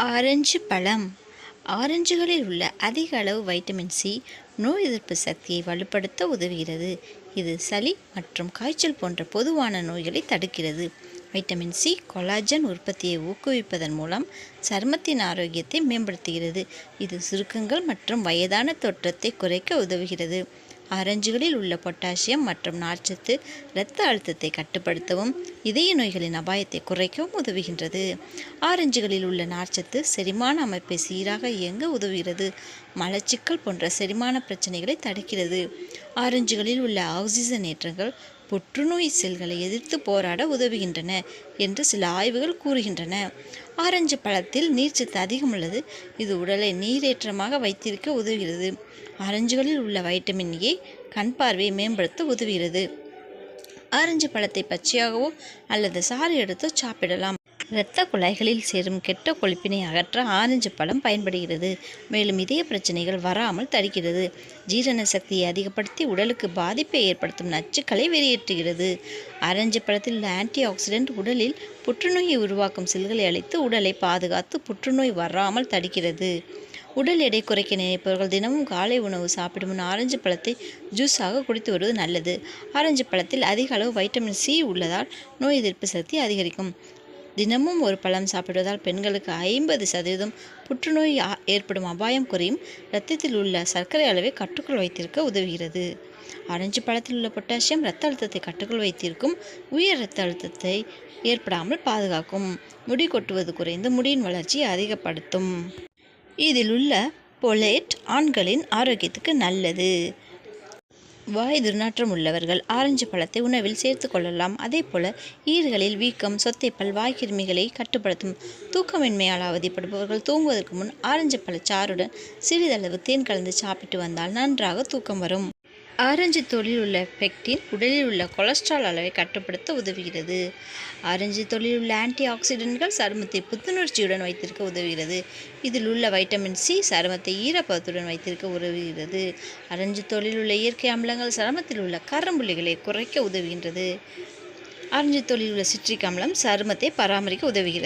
Orange பழம். ஆரஞ்சுகளில் உள்ள அதிக அளவு வைட்டமின் சி நோய் எதிர்ப்பு சக்தியை வலுப்படுத்த உதவுகிறது. இது சளி மற்றும் காய்ச்சல் போன்ற பொதுவான நோய்களை தடுக்கிறது. வைட்டமின் சி கொலாஜன் உற்பத்தியை ஊக்குவிப்பதன் மூலம் சருமத்தின் ஆரோக்கியத்தை மேம்படுத்துகிறது. இது சுருக்கங்கள் மற்றும் வயதான தோற்றத்தை குறைக்க உதவுகிறது. ஆரஞ்சுகளில் உள்ள பொட்டாசியம் மற்றும் நார்ச்சத்து இரத்த அழுத்தத்தை கட்டுப்படுத்தவும் இதய நோய்களின் அபாயத்தை குறைக்கவும் உதவுகின்றது. ஆரஞ்சுகளில் உள்ள நார்ச்சத்து செரிமான அமைப்பை சீராக இயங்க உதவுகிறது. மலச்சிக்கல் போன்ற செரிமான பிரச்சனைகளை தடுக்கிறது. ஆரஞ்சுகளில் உள்ள ஆக்சிஜனேற்றங்கள் புற்றுநோய் செல்களை எதிர்த்து போராட உதவுகின்றன என்று சில ஆய்வுகள் கூறுகின்றன. ஆரஞ்சு பழத்தில் நீர்ச்சத்து அதிகம் உள்ளது. இது உடலை நீரேற்றமாக வைத்திருக்க உதவுகிறது. ஆரஞ்சுகளில் உள்ள வைட்டமின் ஏ கண் பார்வையை மேம்படுத்த உதவுகிறது. ஆரஞ்சு பழத்தை பச்சையாகவோ அல்லது சாறு எடுத்து சாப்பிடலாம். இரத்த குழாய்களில் சேரும் கெட்ட கொழுப்பினை அகற்ற ஆரஞ்சு பழம் பயன்படுகிறது. மேலும் இதய பிரச்சனைகள் வராமல் தடுக்கிறது. ஜீரண சக்தியை அதிகப்படுத்தி உடலுக்கு பாதிப்பை ஏற்படுத்தும் நச்சுக்களை வெளியேற்றுகிறது. ஆரஞ்சு பழத்தில் உள்ள ஆன்டி ஆக்சிடென்ட் உடலில் புற்றுநோயை உருவாக்கும் செல்களை அழித்து உடலை பாதுகாத்து புற்றுநோய் வராமல் தடுக்கிறது. உடல் எடை குறைக்க நினைப்பவர்கள் தினமும் காலை உணவு சாப்பிடும் முன் ஆரஞ்சு பழத்தை ஜூஸாக குடித்து வருவது நல்லது. ஆரஞ்சு பழத்தில் அதிக அளவு வைட்டமின் சி உள்ளதால் நோய் எதிர்ப்பு சக்தி அதிகரிக்கும். தினமும் ஒரு பழம் சாப்பிடுவதால் பெண்களுக்கு 50% புற்றுநோய் ஏற்படும் அபாயம் குறையும். இரத்தத்தில் உள்ள சர்க்கரை அளவை கட்டுக்குள் வைத்திருக்க உதவுகிறது. ஆரஞ்சு பழத்தில் உள்ள பொட்டாசியம் இரத்த அழுத்தத்தை கட்டுக்குள் வைத்திருக்கும். உயர் இரத்த அழுத்தத்தை ஏற்படாமல் பாதுகாக்கும். முடி கொட்டுவது குறைந்து முடியின் வளர்ச்சியை அதிகப்படுத்தும். இதில் உள்ள பொலேட் ஆண்களின் ஆரோக்கியத்துக்கு நல்லது. வாய் துர்நாற்றம் உள்ளவர்கள் ஆரஞ்சு பழத்தை உணவில் சேர்த்து கொள்ளலாம். அதே போல ஈறுகளில் வீக்கம், சொத்தைப்பல், வாய்க்கிருமிகளை கட்டுப்படுத்தும். தூக்கமின்மையால் அவதிப்படுபவர்கள் தூங்குவதற்கு முன் ஆரஞ்சு பழச்சாறுடன் சிறிதளவு தேன் கலந்து சாப்பிட்டு வந்தால் நன்றாக தூக்கம் வரும். ஆரஞ்சு தோலில் உள்ள பெக்டின் உடலில் உள்ள கொலஸ்ட்ரால் அளவை கட்டுப்படுத்த உதவுகிறது. ஆரஞ்சு தோலில் உள்ள ஆன்டி ஆக்சிடென்ட்கள் சருமத்தை புத்துணர்ச்சியுடன் வைத்திருக்க உதவுகிறது. இதில் உள்ள வைட்டமின் சி சருமத்தை ஈரப்பதத்துடன் வைத்திருக்க உதவுகிறது. ஆரஞ்சு தோலில் உள்ள இயற்கை அமிலங்கள் சருமத்தில் உள்ள கரும்புள்ளிகளை குறைக்க உதவுகின்றது. ஆரஞ்சு தோலில் உள்ள சிட்ரிக் அமிலம் சருமத்தை பராமரிக்க உதவுகிறது.